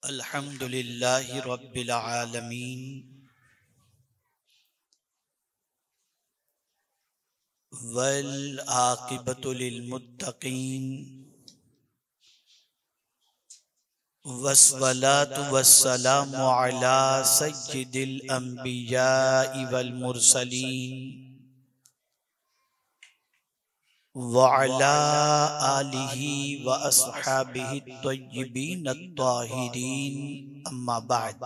अल्हम्दुलिल्लाहि रब्बिल आलमीन वल आक़िबतु लिल मुत्तक़ीन वस्सलातु वस्सलामु अला सय्यिदिल अंबियाइ वल मुरसलीन व अला आलिहि व अस्हाबिहि त्वय्यिबीन अत्ताहिरीन अम्मा बाद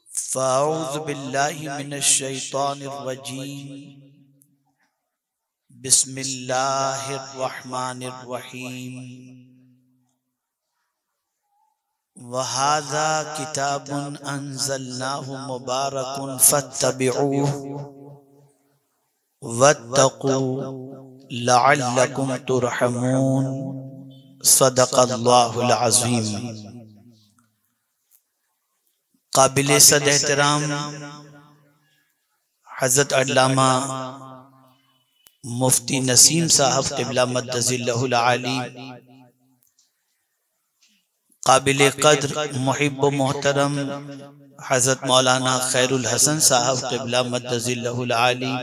फ़अऊज़ु बिल्लाहि मिनश शैतानिर रजीम बिस्मिल्लाहिर रहमानिर रहीम व हाज़ा किताबुन अंज़लनाहु मुबारकुन फत्तबिऊहु वत्तक़ू लअल्लकुम तुरहमून सदक़ल्लाहुल अज़ीम। काबिल सद एहतराम हज़रत अल्लामा मुफ्ती नसीम साहब क़िबला मद्दज़िल्लहुल आली, काबिल क़द्र मुहिब व मोहतरम हज़रत मौलाना खैरुल हसन साहब क़िबला मद्दज़िल्लहुल आली,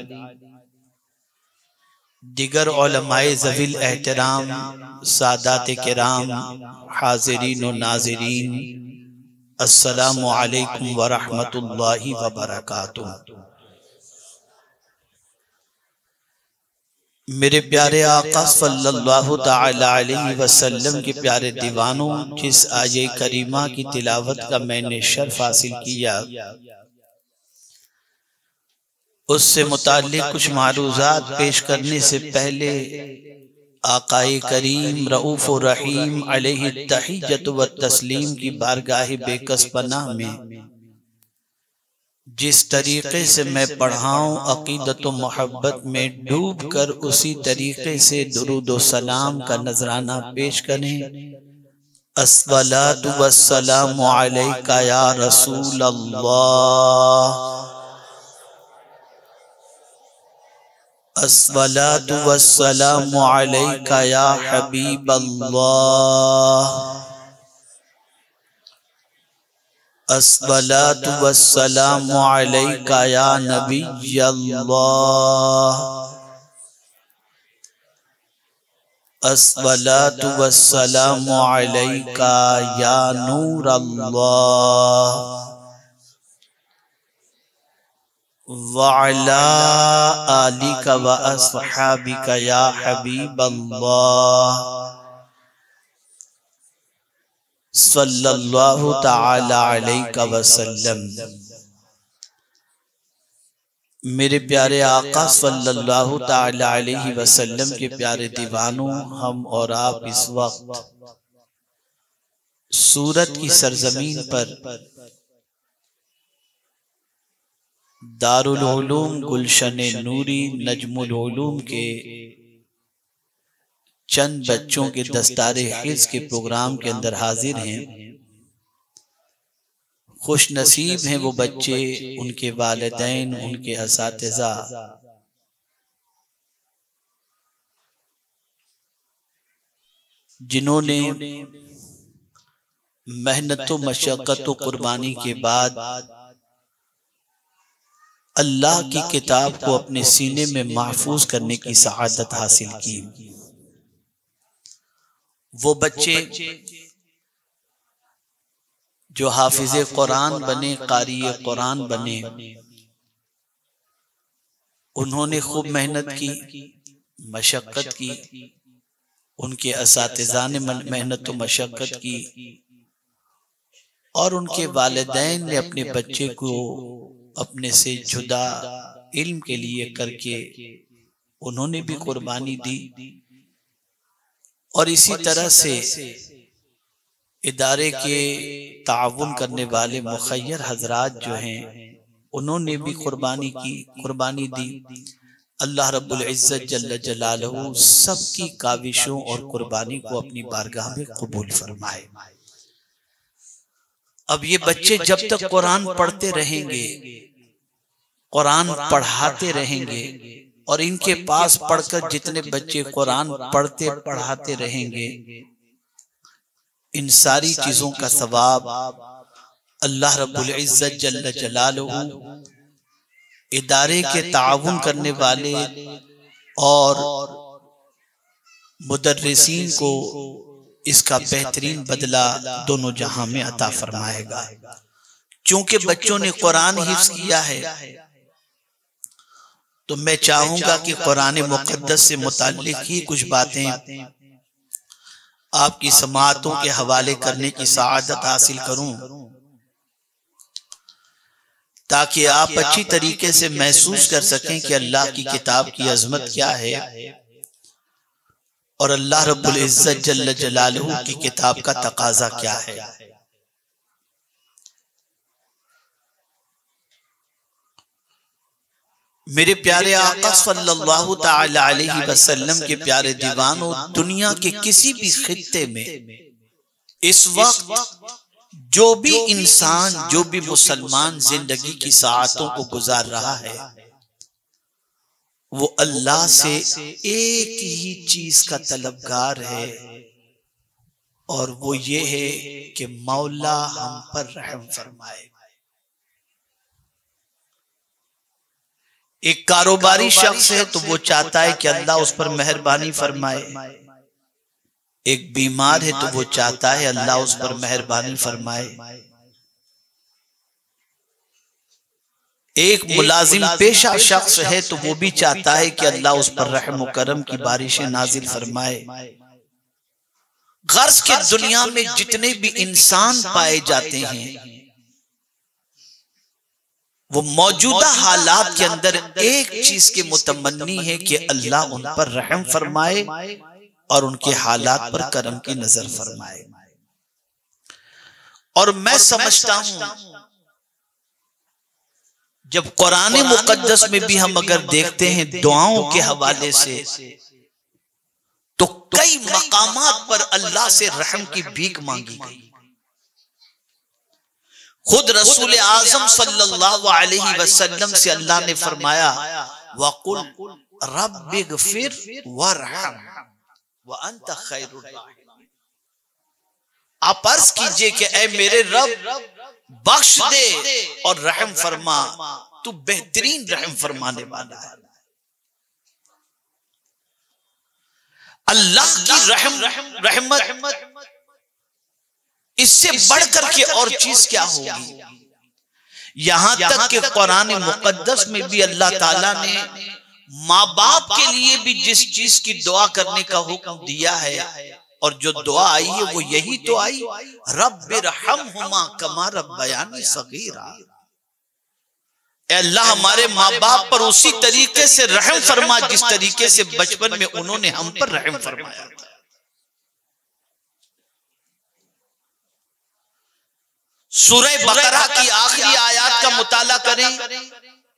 दिगर उलमाए ज़वील एहतराम, सादात किराम, हाज़िरीन व नाज़िरीन, अस्सलामु अलैकुम व रहमतुल्लाहि व बरकातुहू। मेरे प्यारे आका सल्लल्लाहु तआला अलैहि वसल्लम के प्यारे दीवानों, जिस आये करीमा की तिलावत का मैंने शर्फ हासिल किया, उससे मुताल्लिक़ कुछ मारूज़ात पेश करने से पहले आकाए करीम रऊफ़ व रहीम अलैहि तहिय्यतु व तस्लीम की बारगाह बेकस पनाह में जिस तरीक़े से मैं पढ़ाऊँ, अक़ीदत व मोहब्बत में डूब कर उसी तरीक़े से दुरूद व सलाम का नजराना पेश करें। अस्सलातु वस्सलामु अलैका या रसूल अल्लाह, अस्सलातु वस्सलामु अलैका या हबीब अल्लाह, अस्सलातु वस्सलामु अलैका या नबी अल्लाह, अस्सलातु वस्सलामु अलैका या नूर अल्लाह, व अला आलिका व अस्हाबिका या हबीब अल्लाह, सल्लल्लाहु तआला अलैहि वसल्लम। मेरे प्यारे आका सल्लल्लाहु तआला अलैहि वसल्लम के प्यारे दीवानों, हम और आप इस वक्त सूरत की सरजमीन पर दारुल उलूम गुलशन नूरी नजमुल उलूम के चंद बच्चों के दस्तारे हिफ्ज़ के प्रोग्राम के अंदर हाजिर हैं। खुश नसीब हैं वो बच्चे, उनके वालिदैन, उनके असातिज़ा, जिन्होंने मेहनत व मशक्क़त व कुर्बानी के बाद अल्लाह की किताब को अपने सीने में महफूज करने की सआदत हासिल की। वो बच्चे जो हाफिज़े कुरान बने, कारी कुरान बने, उन्होंने खूब मेहनत की, मशक्क़त की, उनके असातिज़ा ने मेहनत व मशक्क़त की, और उनके वालिदैन ने अपने बच्चे को अपने से जुदा इल्म के लिए करके उन्होंने भी कुर्बानी दी। और इसी तरह से इदारे के ताउन करने वाले मुखय्यर हजरात जो हैं, उन्होंने भी कुर्बानी दी। अल्लाह रब्बुल इज्जत जल्ल जलालहू सबकी काविशों और कुर्बानी को अपनी बारगाह में कबूल फरमाए। अब ये बच्चे जब तक कुरान पढ़ते रहेंगे, कुरान पढ़ाते रहेंगे, और इनके पास पढ़कर जितने बच्चे कुरान पढ़ते पढ़ाते रहेंगे, इन सारी चीजों का सवाब अल्लाह रब्बुल इज्जत जल्ल जलालुहु इदारे के ताउन करने वाले और मुदर्रिसीन को इसका बेहतरीन बदला दोनों जहां में अता फरमाएगा। क्योंकि बच्चों ने कुरान हिफ्ज़ किया है, तो मैं चाहूंगा कि कुरान मुक़द्दस से मुताल्लिक ही कुछ बातें आपकी समाअतों के हवाले करने की सआदत हासिल करूं, ताकि आप अच्छी तरीके से महसूस कर सकें कि अल्लाह की किताब की अजमत क्या है और अल्लाह रब्बुल इज्जत जल्ल जलालुहु की किताब का तकाजा क्या है। मेरे प्यारे आका सल्लल्लाहु ताला अलैहि वसल्लम के प्यारे दीवानों, दुनिया के किसी भी खित्ते में इस वक्त जो भी इंसान, जो भी मुसलमान जिंदगी की साअतों को गुजार रहा है, वो अल्लाह से एक ही चीज का तलबगार है, और वो ये है कि मौला हम पर रहम फरमाए। एक कारोबारी शख्स है तो वो चाहता है कि अल्लाह उस पर मेहरबानी फरमाए। एक बीमार है तो वो चाहता है अल्लाह उस पर मेहरबानी फरमाए। एक मुलाजिम पेशा शख्स है तो वो भी चाहता है कि अल्लाह उस पर रहम व करम की बारिशें नाजिल फरमाए। गर्ज के दुनिया में जितने भी इंसान पाए जाते हैं, वो मौजूदा हालात के अंदर एक चीज के मुतमन्नी है कि अल्लाह उन पर रहम फरमाए और उनके हालात पर करम की नजर फरमाए। और मैं समझता हूं जब कुरान मुकद्दस में भी हम अगर देखते हैं दुआओं के हवाले से, तो कई मकामात पर अल्लाह से रहम की भीख मांगी गई। खुद रसूल आजम सल्लल्लाहु अलैहि वसल्लम से अल्लाह ने फरमाया, वकुल रब्बिगफिर वरहम व अंत खैरुर राहिमीन। आप अर्ज कीजिए कि ऐ मेरे रब, बख्श दे और रहम फरमा, तू बेहतरीन रहम फरमाने वाला है। अल्लाह की रहमत इससे बढ़कर के और चीज क्या होगी। यहां तक कि कुरान मुकद्दस में भी अल्लाह ताला ने माँ बाप के लिए भी जिस चीज की दुआ करने का हुक्म दिया है, और जो दुआ आई है वो यही तो आई, रब्बिरहमहुमा कमा रब्बयानी सगीरा। अल्लाह हमारे माँ बाप पर उसी तरीके से रहम फरमा जिस तरीके से बचपन में उन्होंने हम पर रहम फरमाया था। सूरह बकरा की आखिरी आयत का मुताला करें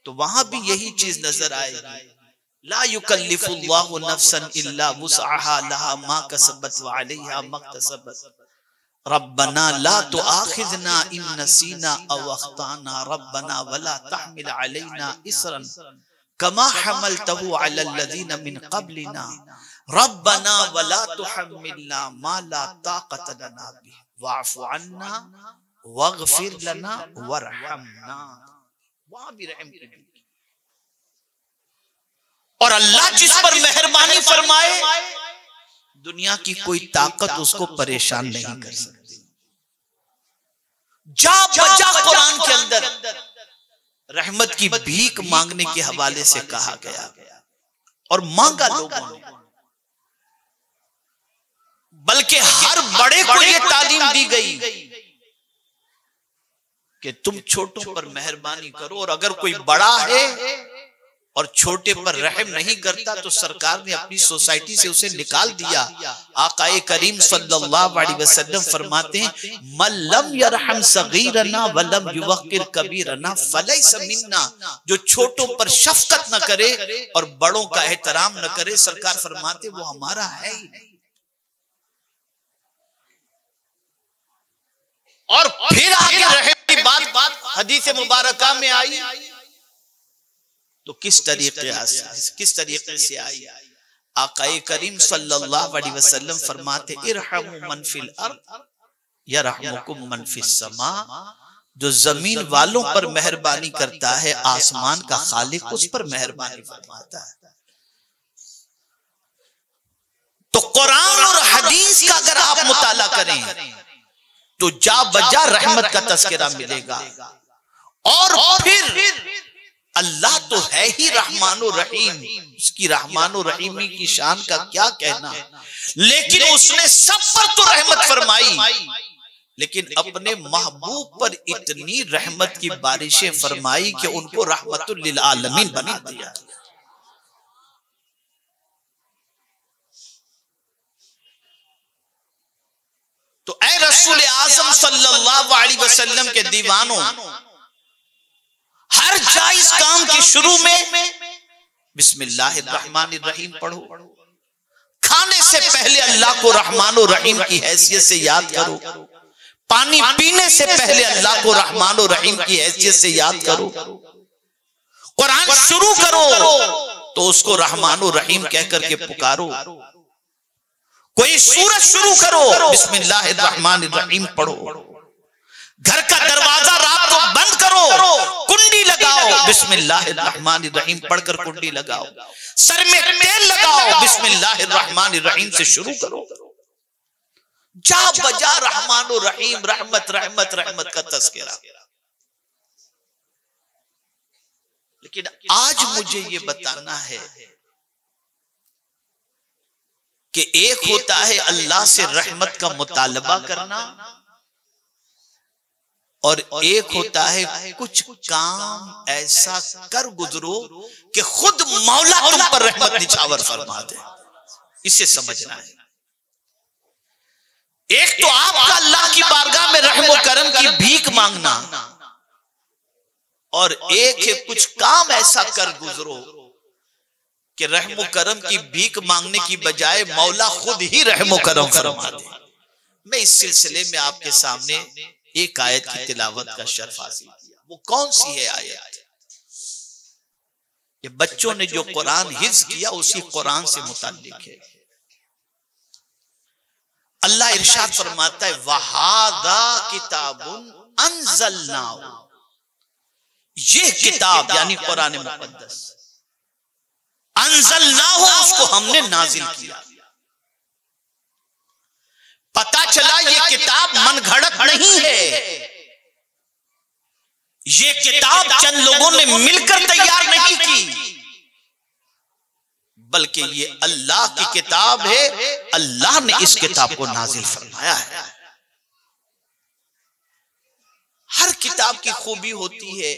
तो वहां भी यही चीज नजर आएगी, ला युकल्लिफुल्लाहु नफ्सन इल्ला वुसअहा लहा मा कसबत व अलैहा मक्तसबत रब्बना ला तुआखिजना इन नसीना अव अख्ताना रब्बना वला तहमिल अलैना इसरन कमा हमलतहु अलल लज़ीना मिन क़ब्लिना रब्बना वला तुहम्मिलना मा ला ताक़त लना बिही वअफ़ु अन्ना वग़फ़िर लना वरहमना। वहां भी रहम कीजिए। और अल्लाह जिस पर मेहरबानी फरमाए, दुनिया की कोई ताकत उसको परेशान नहीं कर सकती। जा बजा कुरान के अंदर रहमत की भीख मांगने के हवाले से कहा गया, और मांगा लोगों ने, बल्कि हर बड़े को यह तालीम दी गई कि तुम छोटों पर मेहरबानी करो, और अगर कोई बड़ा है और छोटे पर रहम नहीं करता तो सरकार ने अपनी सोसाइटी से उसे निकाल दिया। आकाए करीम सल्लल्लाहु अलैहि वसल्लम फरमाते हैं, मल्लम यरहम सगीरना वलम युवक्किर कबीरना फलैसा मिन्ना। जो छोटों पर शफकत न करे और बड़ों का एहतराम न करे, सरकार फरमाते वो हमारा है ही नहीं। और फिर आगे रहम की बात हदीस मुबारका में आई तो किस तरीके से आई। आकाए करीम सल्लल्लाहु अलैहि वसल्लम फरमाते, इरहमु मन फिल अर्द यरहमुकुम मन फिस समा, जो जमीन वालों पर मेहरबानी करता है आसमान का खालिक उस पर मेहरबानी फरमाता है। तो कुरान और हदीस का अगर आप मुताला करें तो जा बजा रहमत का तस्करा मिलेगा। और फिर अल्लाह तो है ही रहमानो रहीम, उसकी रहमानो रहीमी की शान का क्या कहना, लेकिन उसने सब पर तो रहमत फरमाई, लेकिन अपने महबूब पर इतनी रहमत की बारिशें फरमाई कि उनको रहमतुल लिल आलमीन बना दिया। तो ऐ रसूल आज़म सल्लल्लाहु अलैहि वसल्लम के दीवानों, हर जायज काम के शुरू में बिस्मिल्लाहिर्रहमानिर्रहीम पढ़ो। खाने से पहले अल्लाह को रहमान और रहीम की हैसियत से याद करो। पानी पीने से पहले अल्लाह को रहमान और रहीम की हैसियत से याद करो। कुरान शुरू करो तो उसको रहमान और रहीम कहकर के पुकारो। कोई सूरत शुरू करो बिस्मिल्लाहिर्रहमानिर्रहीम पढ़ो। घर का दरवाजा रात को बंद करो, कुंडी लगाओ बिस्मिल्लाहिर्रहमानिर्रहीम पढ़कर कुंडी लगाओ। सर में तेल लगाओ बिस्मिल्लाहिर्रहमानिर्रहीम से शुरू करो। जा बजा रहमान और रहीम, रहमत रहमत रहमत का तज़किरा। लेकिन आज मुझे ये बताना है कि एक होता है अल्लाह से रहमत का मुतालबा करना और एक होता है कुछ काम ऐसा कर गुजरो कि खुद मौला तुम पर रहमत निछावर फरमा दे। इसे समझना है। एक तो आपका अल्लाह की बारगाह में रहमो करम की भीख मांगना, और एक है कुछ काम ऐसा कर गुजरो कि रहमो करम की भीख मांगने की बजाय मौला खुद ही रहमो करम फरमा दे। मैं इस सिलसिले में आपके सामने एक आयत की तिलावत का शर्फ हासिल किया। वो कौन सी है आयत? ये बच्चों ने जो कुरान हिफ्ज किया उसी कुरान से मुताल्लिक है। अल्लाह इरशाद फरमाता है वहादा किताबुन अंज़लनाहु, ये किताब यानी कुरान मुक़द्दस, अंज़लनाहु उसको हमने नाजिल किया। पता चला ये किताब मनगढ़ंत नहीं है, ये किताब चंद लोगों ने मिलकर तैयार नहीं की, बल्कि ये अल्लाह की किताब है। अल्लाह ने इस किताब को नाजिल फरमाया है। हर किताब की खूबी होती है।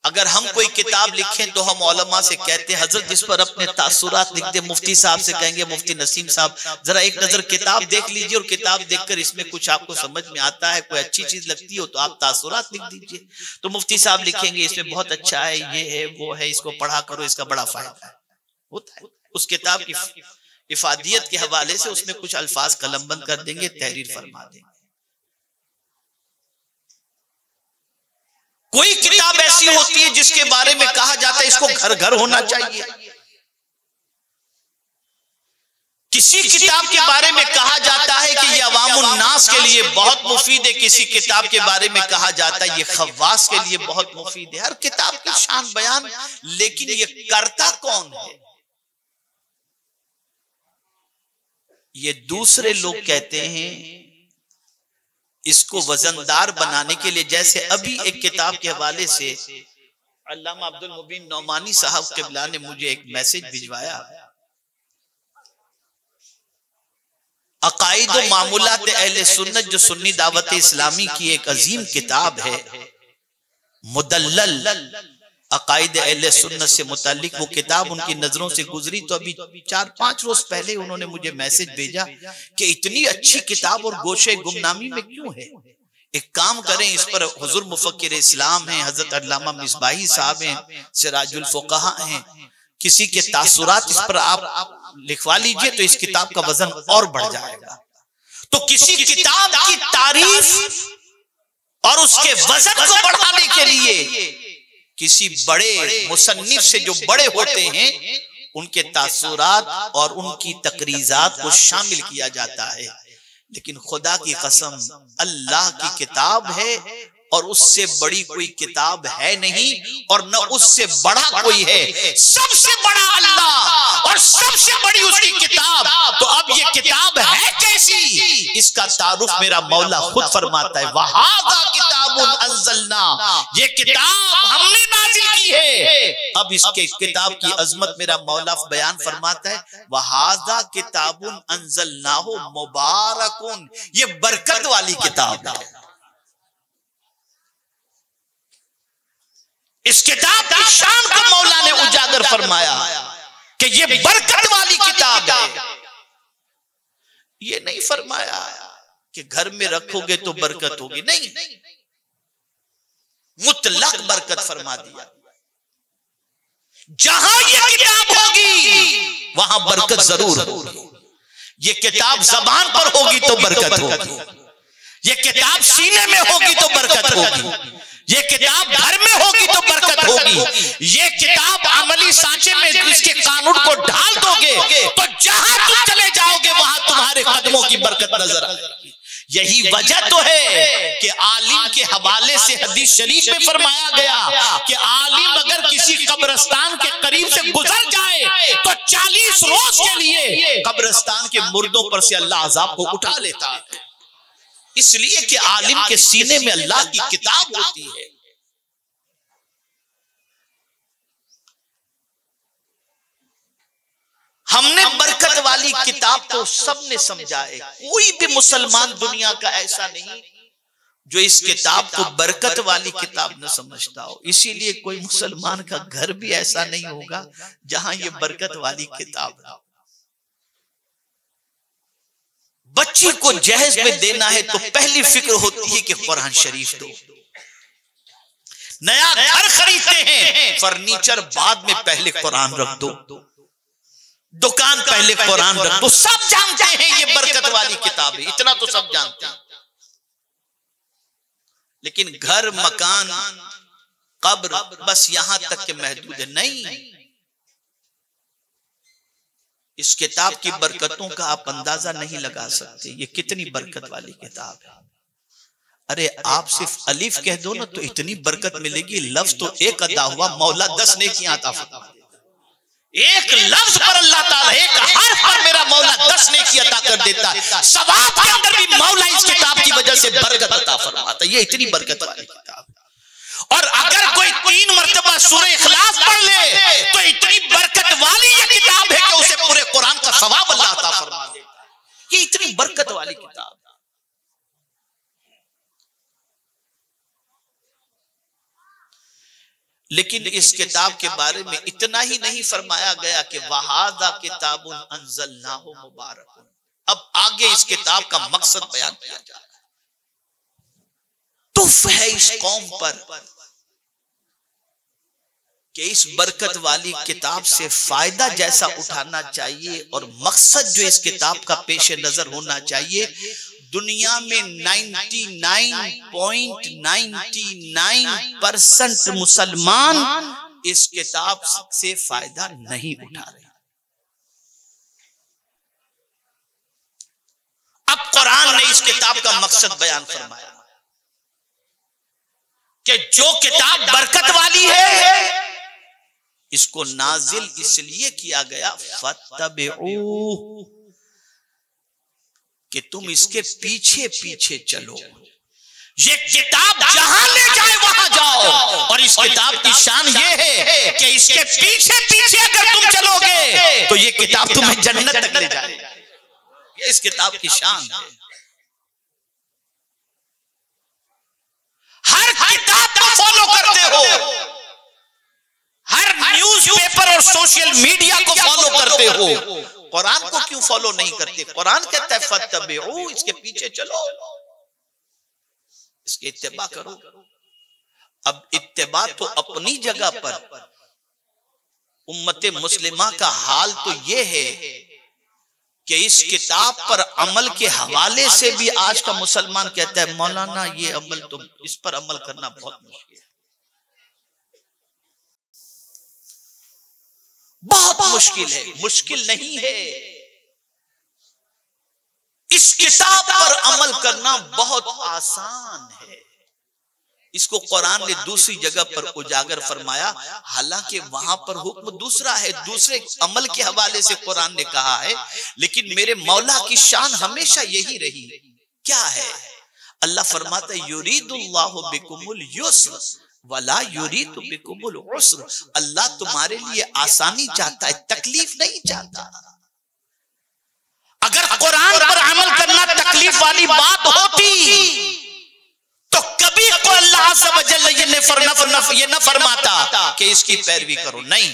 अगर हम कोई किताब लिखें तो हम उलमा से कहते हैं हजरत जिस पर अपने तासुरात लिख दे, मुफ्ती साहब से कहेंगे मुफ्ती नसीम साहब जरा एक नजर किताब देख लीजिए और किताब देखकर इसमें कुछ आपको समझ में आता है, कोई अच्छी चीज लगती हो तो आप तासुरात लिख दीजिए। तो मुफ्ती साहब लिखेंगे इसमें बहुत अच्छा है, ये है वो है, इसको पढ़ा करो, इसका बड़ा फायदा है। होता है उस किताब की इफादियत के हवाले से उसमें कुछ अल्फाज कलमबंद कर देंगे, तहरीर फरमा देंगे। कोई किताब ऐसी होती है जिसके बारे में कहा जाता है इसको घर घर होना चाहिए। किसी किताब के बारे में कहा जाता है कि ये अवामुन नास के लिए बहुत मुफीद है, किसी किताब के बारे में कहा जाता है ये खव्वास के लिए बहुत मुफीद है। हर किताब की शान बयान, लेकिन ये करता कौन है? ये दूसरे लोग कहते हैं इसको वजनदार बनाने के लिए। जैसे अभी एक किताब के हवाले से अल्लामा अब्दुल मुबीन नौमानी साहब क़िबला ने मुझे एक मैसेज भिजवाया। अकाईद व मामूलात अहले सुन्नत जो सुन्नी दावत इस्लामी की एक अजीम किताब है, मुदल्लल अकाईद अहले सुन्नत से मुताल्लिक वो किताब उनकी नजरों से गुजरी तो अभी 4-5 रोज पहले उन्होंने मुझे मैसेज भेजा कि इतनी अच्छी किताब और गोशे गुमनामी में क्यों है। एक काम करें, इस पर हुजूर मुफक्किर इस्लाम हैं, हजरत अल्लामा मिसबाही साहब हैं, सिराजुल फुक़हा हैं, किसी के तासुरात इस पर आप लिखवा लीजिए तो इस किताब का वजन और बढ़ जाएगा। तो किसी किताब की तारीफ और उसके वजन को बढ़ाने के लिए किसी बड़े मुसन्निफ से जो बड़े होते हैं उनके तासुरात और उनकी तकरीजात को शामिल किया जाता है। लेकिन खुदा की कसम अल्लाह की किताब है और उससे बड़ी कोई किताब है नहीं और न उससे बड़ा कोई है। सबसे बड़ा अल्लाह और सबसे बड़ी उसकी किताब। तो अब ये किताब है कैसी, इसका तारुफ मेरा मौला खुद फरमाता है, वहादा किताबुन अंज़लना, ये किताब हमने नाजिल की है। अब इसके किताब की अजमत मेरा मौला बयान फरमाता है, वहादा किताबुन अंज़लनाहु मुबारकुन, ये बरकत वाली किताब है। इस किताब की शान को मौला ने उजागर फरमाया कि ये बरकत वाली किताब है। ये नहीं फरमाया कि घर में रखोगे तो बरकत होगी, नहीं, मुतलक बरकत फरमा दिया। जहां ये किताब होगी वहां बरकत जरूर होगी। ये किताब जबान पर होगी तो बरकत होगी, ये किताब सीने में होगी तो बरकत होगी, ये किताब घर में होगी तो बरकत होगी, ये किताब अमली सांचे में इसके कानून को ढाल दोगे तो जहां तुम चले जाओगे वहां तुम्हारे कदमों की बरकत नजर आएगी। यही वजह तो है कि आलिम के हवाले से हदीस शरीफ में फरमाया गया कि आलिम अगर किसी कब्रिस्तान के करीब से गुजर जाए तो 40 रोज के लिए कब्रिस्तान के मुर्दों पर से अल्लाह अजाब को उठा लेता है, इसलिए कि आलिम के सीने में अल्लाह की किताब होती है। हमने बरकत वाली किताब तो सबने समझा है, कोई भी मुसलमान दुनिया का ऐसा नहीं जो इस किताब को बरकत वाली किताब न समझता हो। इसीलिए कोई मुसलमान का घर भी ऐसा नहीं होगा जहां ये बरकत वाली किताब है। बच्ची को जहेज में देना है तो पहली फिक्र होती है कि कुरान शरीफ दो। नया घर खरीदते हैं, फर्नीचर बाद में, पहले कुरान रख दो, दुकान पहले कुरान रख दो। सब जानते हैं ये बरकत वाली किताब है, इतना तो सब जानते हैं। लेकिन घर, मकान, कब्र बस यहां तक के महदूद है। नहीं, इस किताब की बरकतों का आप अंदाजा नहीं लगा सकते, ये कितनी बरकत वाली किताब है। अरे आप सिर्फ अलिफ कह दो ना तो इतनी बरकत मिलेगी। लफ्ज तो एक अदा हुआ, मौला 10 नेकियां अता फरमा देता। एक लफ्ज पर अल्लाह ताला, एक हर्फ पर मेरा मौला 10 नेकी अता कर देता है। सवाब के अंदर भी मौला इस किताब की वजह से बरकत अता फरमाता है। ये इतनी बरकत वाली किताब है। और अगर कोई 3 मरतबा सूरह इखलास पढ़ ले तो इतनी बरकत वाली ये किताब है कि उसे पूरे कुरान का सवाब अल्लाह अता फरमा देता है। ये इतनी बरकत वाली किताब। लेकिन इस किताब के बारे में इतना ही नहीं फरमाया गया कि वहादा किताबुन अंज़लनाहु मुबारकुन। अब आगे इस किताब का मकसद बयान किया जा रहा है। तुफ है इस कौम पर कि इस बरकत वाली किताब से फायदा जैसा उठाना चाहिए और मकसद जो इस किताब का पेश नजर होना चाहिए। दुनिया में 99.99% मुसलमान इस किताब से फायदा नहीं उठा रहे। अब कुरान ने इस किताब का मकसद बयान फरमाया कि जो किताब बरकत वाली है इसको नाजिल इसलिए किया गया फत्तबिऊ, कि तुम इसके पीछे पीछे चलो। ये किताब जहां ले जाए वहां जाओ। और इस किताब की शान ये है कि इसके पीछे पीछे अगर तुम चलोगे तो ये किताब तुम्हें जन्नत तक ले जाएगी। ये इस किताब की शान है। हर किताब को फॉलो करते हो, हर न्यूज़पेपर और सोशल मीडिया को फॉलो करते हो, कुरान को क्यों फॉलो नहीं करते? कुरान कहता है फत्तबिऊ, इसके पीछे चलो, इसके इत्तिबा करो। अब इत्तिबा तो अपनी जगह पर, उम्मते मुस्लिमा का हाल तो यह है कि इस किताब पर अमल के हवाले से भी आज का मुसलमान कहता है मौलाना ये अमल तो, इस पर अमल करना बहुत मुश्किल है, बहुत मुश्किल है। मुश्किल नहीं है, इस किताब पर अमल करना बहुत आसान है। इसको कुरान ने दूसरी जगह पर उजागर फरमाया, हालांकि वहां पर हुक्म दूसरा है, दूसरे अमल के हवाले से कुरान ने कहा है, लेकिन मेरे मौला की शान हमेशा यही रही। क्या है? अल्लाह फरमाता है युरीदुल्लाहु बिकुमुल युस्र वला युरीदु बिकुमुल उस्र। अल्लाह तुम्हारे लिए आसानी चाहता है, तकलीफ नहीं चाहता। अगर कुरान पर अमल करना तकलीफ वाली बात होती तो कभी को अल्लाह अज़्ज़ व जल्ल ये न फरमाता कि इसकी पैरवी करो। नहीं,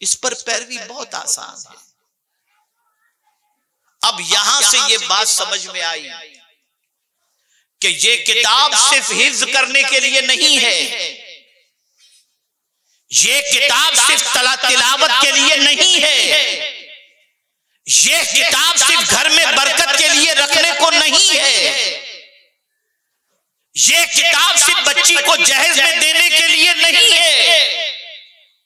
इस पर पैरवी बहुत आसान है। अब यहां से ये बात समझ में आई कि ये किताब सिर्फ हिफ्ज करने के लिए नहीं है, ये किताब सिर्फ तिलावत के लिए नहीं है, ये किताब सिर्फ घर में बरकत के लिए रखने को नहीं है, ये किताब सिर्फ बच्ची को जहेज में देने के लिए नहीं है,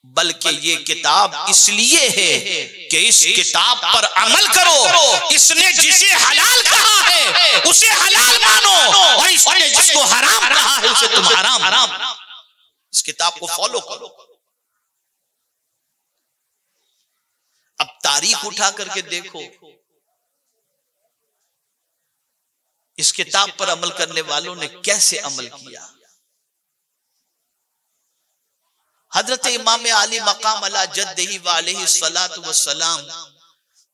बल्कि ये किताब इसलिए है कि इस किताब पर अमल करो। इसने जिसे हलाल कहा है उसे हलाल मानो, और इसने जिसको हराम कहा है उसे तुम हराम। इस किताब को फॉलो करो। अब तारीख उठा करके देखो, इस किताब पर अमल करने वालों ने कैसे अमल किया। हजरत इमाम आली मकाम अला जद्दिही व अलैहि सलातु व सलाम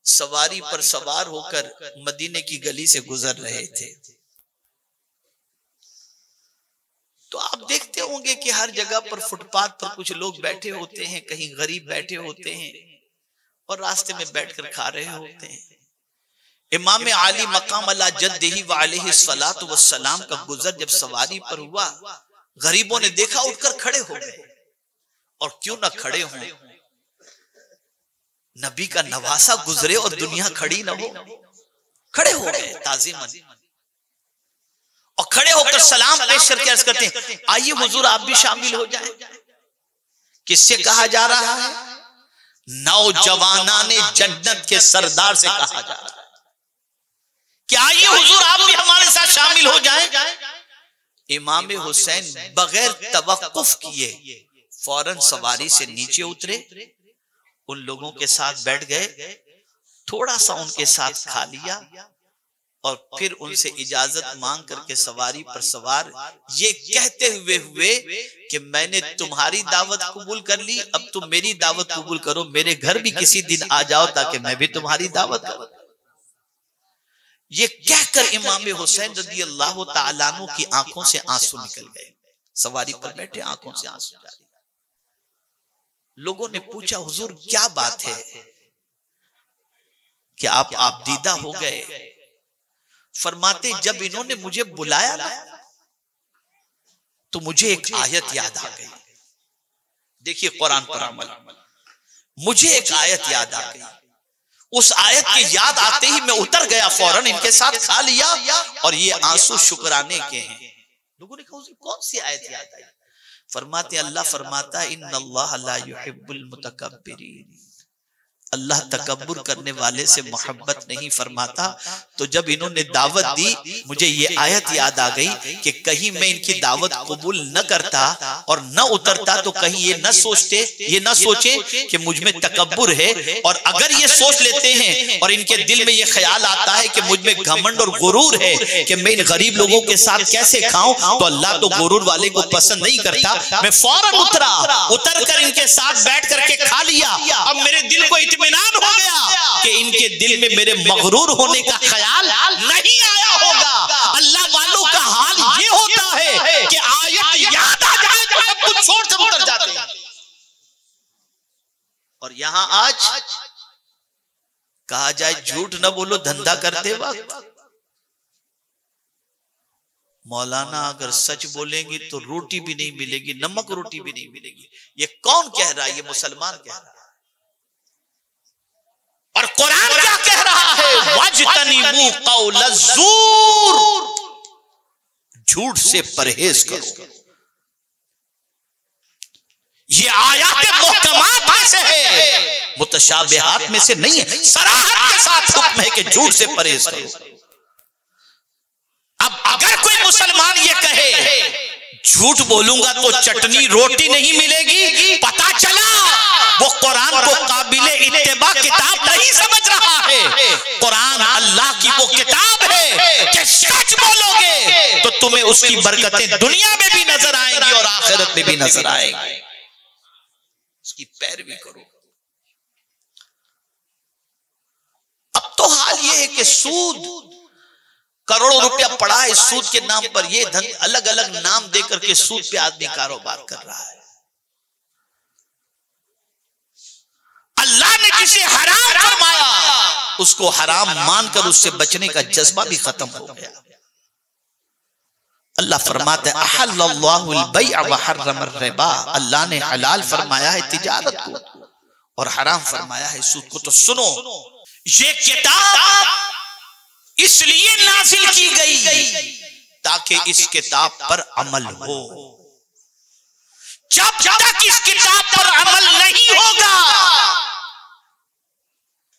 सवारी पर सवार होकर मदीने की गली से गुजर रहे थे। तो आप देखते होंगे कि हर जगह पर फुटपाथ पर कुछ लोग बैठे होते हैं, कहीं गरीब बैठे होते हैं और रास्ते में बैठकर खा रहे होते हैं। इमाम आली मकाम अला जद्दिही व अलैहि सलातु व सलाम का गुजर जब सवारी पर हुआ, गरीबों ने देखा, उठकर खड़े हो गए। और क्यों ना खड़े हों, नबी का नवासा गुजरे और दुनिया खड़ी ना हो, खड़े हो गए ताज़ीमन। और खड़े होकर सलाम पेश करके अर्ज करते हैं, आइए हुजूर आप भी शामिल हो जाएं। किससे कहा जा रहा है? नौजवानाने जन्नत के सरदार से कहा जा रहा है कि आइए हुजूर आप भी हमारे साथ शामिल हो जाएं। इमाम हुसैन बगैर तवक्कुफ किए फौरन सवारी से नीचे उतरे, उन लोगों के साथ बैठ गए, थोड़ा सा उनके साथ खा लिया और फिर उनसे इजाजत मांग करके सवारी पर सवार ये कहते हुए कि मैंने तुम्हारी दावत कबूल कर ली, अब तुम मेरी दावत कबूल करो, मेरे घर भी किसी दिन आ जाओ ताकि मैं भी तुम्हारी दावत करूं। ये कहकर इमाम हुसैन रज़ी अल्लाह तआला अन्हु की आंखों से आंसू निकल गए। सवारी पर बैठे आंखों से आंसू जारी। लोगों ने पूछा, हुजूर क्या बात है कि आप दीदा हो गए? फरमाते, जब इन्होंने मुझे बुलाया ना तो मुझे एक आयत याद आ गई। देखिए कुरान पर अमल, मुझे एक आयत याद आ गई। उस आयत के याद आते ही मैं उतर गया, फौरन इनके साथ खा लिया और ये आंसू शुक्राने के हैं। लोगों ने कहा, कौन सी आयत याद आई? फरमाते, अल्लाह फरमाता है इन्नल्लाह ला युहिब्बुल मुतकब्बिरीन, अल्लाह तकब्बुर करने वाले से मोहब्बत नहीं फरमाता। तो जब इन्होंने दावत दी, मुझे ये आयत याद आ गई कि कहीं मैं इनकी दावत कबूल न करता और न उतरता तो कहीं ये न सोचे कि मुझ में तकब्बुर है। और अगर ये सोच लेते हैं और इनके दिल में ये ख्याल आता है कि मुझ में घमंड और गुरूर है कि मैं इन गरीब लोगों के साथ कैसे खाऊं, तो अल्लाह तो गुरूर वाले को पसंद नहीं करता। मैं फौरन उतर कर इनके साथ बैठ करके खा लिया। अब मेरे दिल को इत्मीनान हो गया कि इनके दिल में मेरे मगरूर होने का ख्याल नहीं आया होगा। अल्लाह वालों का हाल ये होता है कि आयत याद आ जाए तो सब कुछ छोड़ कर उतर जाते हैं। और यहां आज कहा जाए झूठ न बोलो धंधा करते वक्त, मौलाना अगर सच बोलेंगी तो रोटी भी नहीं मिलेगी, नमक रोटी भी नहीं मिलेगी। ये कौन कह रहा है? ये मुसलमान कह रहा है। और कुरान क्या कह रहा है? वज्तनिबू कौलज़्ज़ूर, झूठ से परहेज करो। ये आयात मुहकमात में से है, मुतशाबिहात में से नहीं है। सराहत के साथ हुक्म है कि झूठ से परहेज करो। अब अगर कोई मुसलमान ये कहे झूठ बोलूंगा तो चटनी रोटी नहीं मिलेगी, पता चला वो कुरान को काबिले इत्तेबा किताब नहीं समझ रहा है। कुरान अल्लाह की वो किताब है कि सच बोलोगे तो तुम्हें उसकी बरकतें दुनिया में भी नजर आएंगी और आखिरत में भी नजर आएंगी। उसकी पैरवी करो। अब तो हाल ये है कि सूद, करोड़ों रुपया पड़ा है सूद के नाम पर। ये धन अलग अलग नाम देकर के सूद पे आदमी कारोबार कर रहा है। अल्लाह ने जिसे हराम फरमाया उसको हराम मानकर उससे बचने का जज्बा भी खत्म हो गया। अल्लाह फरमाते हैं अहल्लल्लाहुल बैअ व हर्रमर रिबा, अल्लाह ने हलाल फरमाया है तिजारत को और हराम फरमाया है सूद को। तो सुनो, ये किताब इसलिए नाजिल की गई ताकि इस किताब पर अमल हो। जब तक इस किताब पर अमल नहीं होगा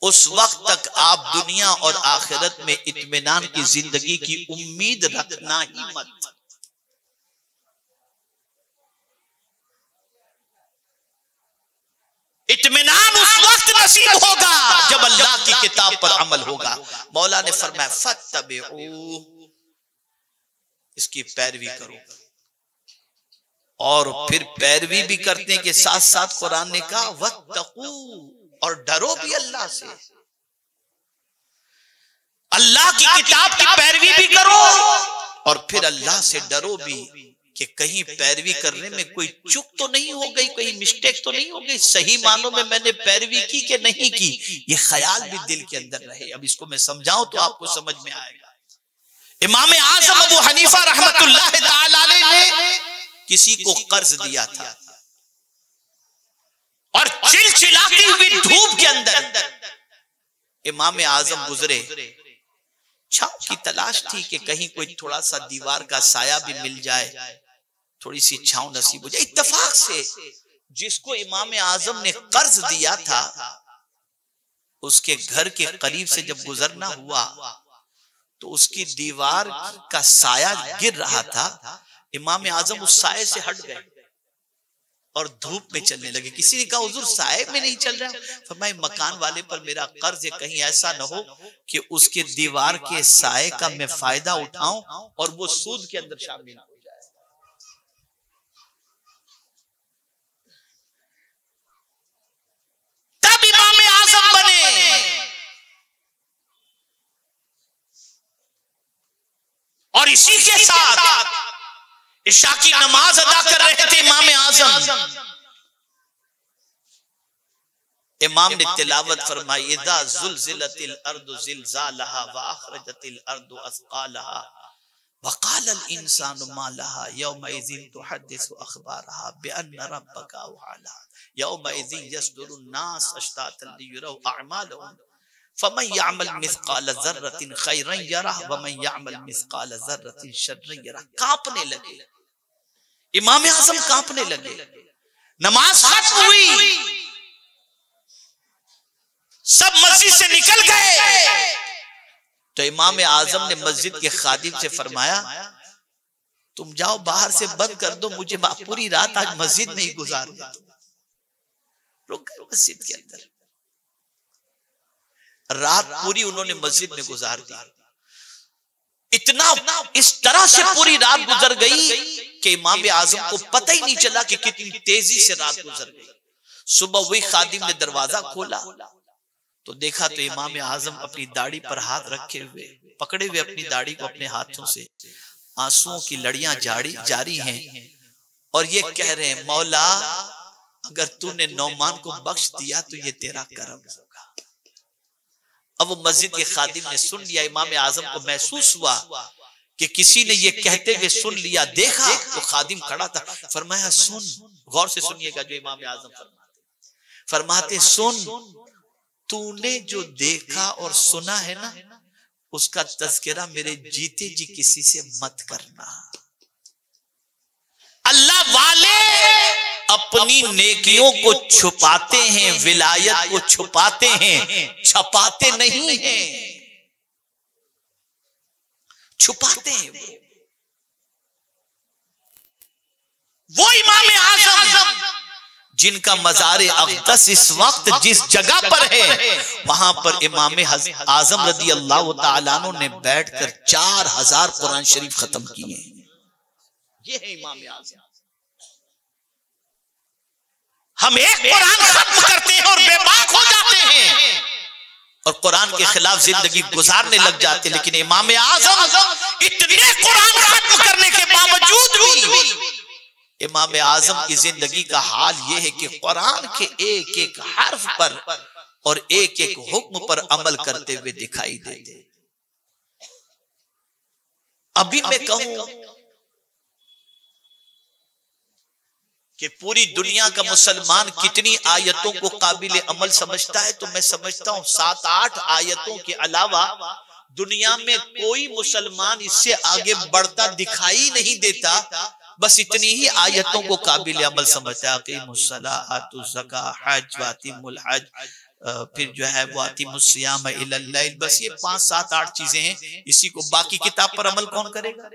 उस वक्त तक आप दुनिया और आखिरत में इत्मीनान की जिंदगी की उम्मीद रखना ही मत। इत्मीनान उस वक्त नसीब होगा जब अल्लाह की किताब पर अमल होगा। मौला ने फरमाया फत्तबिऊ, इसकी पैरवी करो। और फिर पैरवी भी करने के साथ साथ कुरान ने कहा वत्तकू, और डरो भी अल्लाह से। अल्लाह की किताब की पैरवी भी करो और फिर अल्लाह से डरो भी कि कहीं पैरवी करने में कोई चूक तो नहीं हो गई, कोई मिस्टेक तो नहीं हो गई, सही मानों में मैंने पैरवी की कि नहीं की। ये ख्याल भी दिल के अंदर रहे। अब इसको मैं समझाऊं तो आपको समझ में आएगा। इमाम आजम अबू हनीफा रहमतुल्लाह तआला अलैह ने किसी को कर्ज दिया था और चिलचिलाती हुई धूप के अंदर इमाम आजम गुजरे। छांव की तलाश थी कि कहीं कोई थोड़ा सा दीवार का साया भी मिल जाए, थोड़ी सी छांव नसीब हो जाए। इत्तेफाक से जिसको इमाम आजम ने कर्ज दिया था उसके घर के करीब से जब गुजरना हुआ तो उसकी दीवार का साया गिर रहा था। इमाम आजम उस साये से हट गए और धूप में चलने लगे। किसी ने कहा हुजूर साये में नहीं चल रहा। फरमाए मकान वाले पर मेरा कर्ज है, कहीं ऐसा न हो कि उसके दीवार के साये का मैं फायदा उठाऊं और वो सूद के अंदर शामिल हो जाए। तब इमाम आजम बने और इसी के साथ इशा की नमाज अदा कर रहे थे इमाम आजम। इमाम ने तिलावत फरमाई इज़ा ज़ुलज़िलतिल अर्दु ज़िलज़ालहा व अख़रजतिल अर्दु अस्क़ालहा व क़ालल इंसानु मा लहा यौमइज़िन तुहद्दिसु अख़बारहा बिअन्न रब्बका अवहा यौमइज़िन यस्दुरुन नास अश्तातन लियुरौ अअमालहुम फमन यअमल मिस्क़ाल ज़र्रतिन खैरन यरह व मन यअमल मिस्क़ाल ज़र्रतिन शर्रन यरह। कांपने लगे, इमाम आजम कांपने लगे। नमाज खत्म हुई, सब मस्जिद से निकल गए तो इमाम आजम ने मस्जिद के खादिम से फरमाया तुम जाओ बाहर से बंद कर दो, मुझे पूरी रात आज मस्जिद में ही गुजार दो। रुक गए मस्जिद के अंदर, रात पूरी उन्होंने मस्जिद में गुजार दी। इतना इस तरह से पूरी रात गुजर गई कि इमाम आजम को पता ही नहीं चला कि कितनी तेजी से रात गुजर गई। सुबह वही खादिम ने दरवाजा खोला तो देखा तो इमाम आजम अपनी दाढ़ी पर हाथ रखे हुए, पकड़े हुए अपनी दाढ़ी को अपने हाथों से, आंसुओं की लड़ियां जारी हैं और ये कह रहे हैं मौला अगर तूने नौमान को बख्श दिया तो ये तेरा करम होगा। अब वो मस्जिद के खादिम ने सुन लिया। इमाम आजम को महसूस हुआ कि किसी ने ये कहते हुए सुन लिया। देखा तो खादिम खड़ा था। फरमाया सुन, गौर से सुनिएगा जो इमाम आजम फरमाते सुन, तूने जो देखा और सुना है ना उसका तज़किरा मेरे जीते जी किसी से मत करना। अल्लाह वाले अपनी नेकियों को छुपाते हैं, विलायत को छुपाते हैं, छपाते नहीं हैं, छुपाते हैं। वो इमाम आज़म जिनका मज़ार अक़दस इस वक्त जिस जगह पर है, वहां पर इमाम आज़म रज़ी अल्लाह तआला अन्हु ने बैठकर 4000 कुरान शरीफ खत्म किए। ये है इमाम आज़म। हम एक कुरान खत्म करते हैं और बेबाक हो जाते हैं और कुरान के खिलाफ जिंदगी गुजारने लग जाते, लेकिन इमाम आज़म इतने कुरान खत्म करने के बावजूद भी इमाम आज़म की जिंदगी का हाल यह है कि कुरान के एक एक हर्फ पर और एक एक हुक्म पर अमल करते हुए दिखाई देते। अभी मैं कहूं कि पूरी दुनिया का मुसलमान कितनी आयतों को काबिल अमल समझता है, तो मैं समझता हूं 7-8 आयतों के अलावा दुनिया में कोई मुसलमान इससे आगे बढ़ता दिखाई नहीं देता। बस इतनी ही आयतों को काबिल अमल समझता है। फिर जो है वो आतिमुस्सियाम इलल लैल, बस ये 5, 7, 8 चीजें हैं। इसी को बाकी किताब पर अमल कौन करेगा?